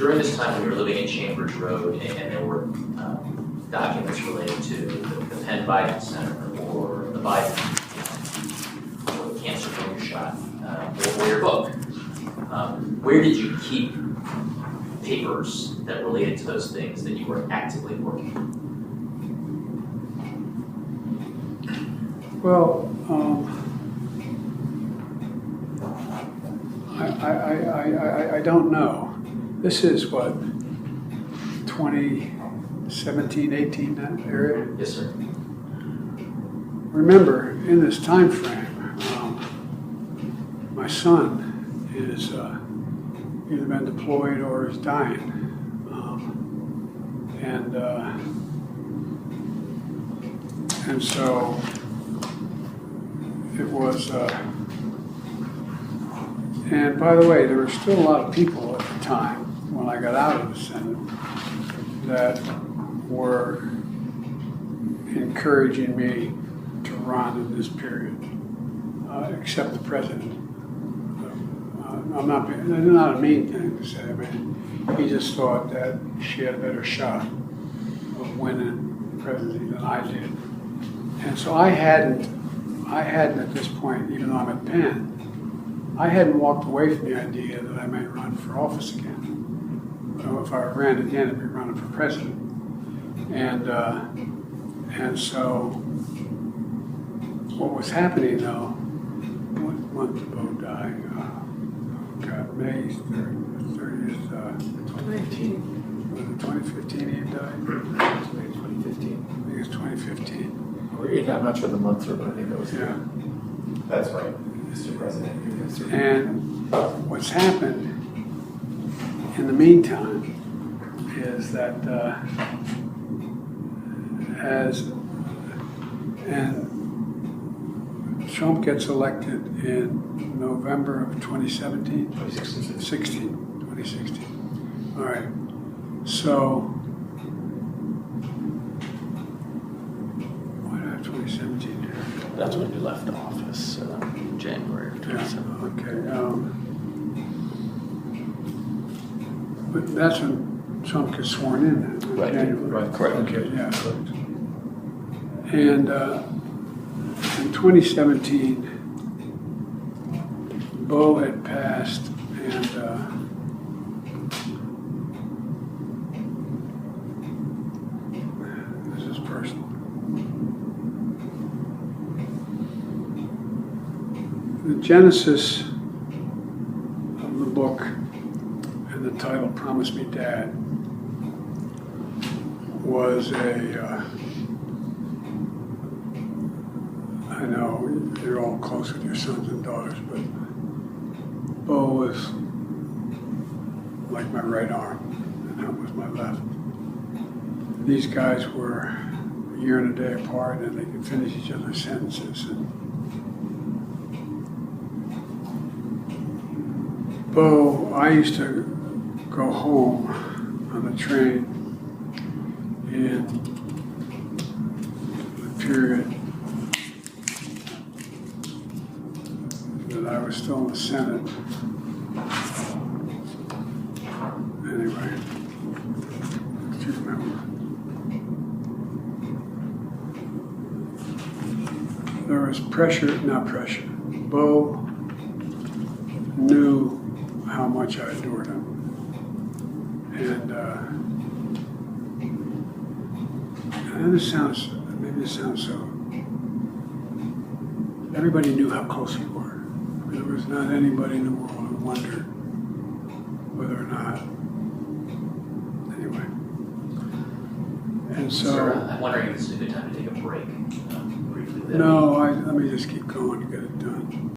during this time when you were living in Chambers Road and there were documents related to the Penn Biden Center or the Biden or the cancer finger shot or your book, where did you keep papers that related to those things that you were actively working on? Well, I don't know. This is what, 2017, 18, that area? Yes, sir. Remember, in this time frame, my son is either been deployed or is dying. And so it was, and by the way, there were still a lot of people at the time when I got out of the Senate that were encouraging me to run in this period, except the president. That's not a mean thing to say. I mean, he just thought that she had a better shot of winning the presidency than I did. And so I hadn't at this point, even though I'm at Penn, I hadn't walked away from the idea that I might run for office again. So if I ran again, I'd be running for president. And so what was happening though, what month did Bo die? May 30th, 2015. Was it 2015 he died? 2015. I think it's 2015. I'm not sure the months are, but I think that was. Yeah. That's right, Mr. President. And what's happened in the meantime is that Trump gets elected in November of 2017? 2016. All right. So, why do I have 2017 here? That's when you left office, January of 2017. Okay. But that's when Trump gets sworn in, Right. January. Right. Correct. Okay, yeah. And in 2017, Bo had passed, and this is personal. The genesis of the book and the title, Promise Me Dad, was I know you're all close with your sons and daughters, but Bo was like my right arm, and that was my left. These guys were a year and a day apart, and they could finish each other's sentences. And Bo, I used to go home on the train in the period that I was still in the Senate. Anyway, excuse me. There was not pressure. Bo knew how much I adored him. And maybe this sounds so, everybody knew how close we were. There was not anybody in the world who wondered whether or not, anyway. And so. Sir, I'm wondering if this is a good time to take a break briefly. No, let me just keep going to get it done.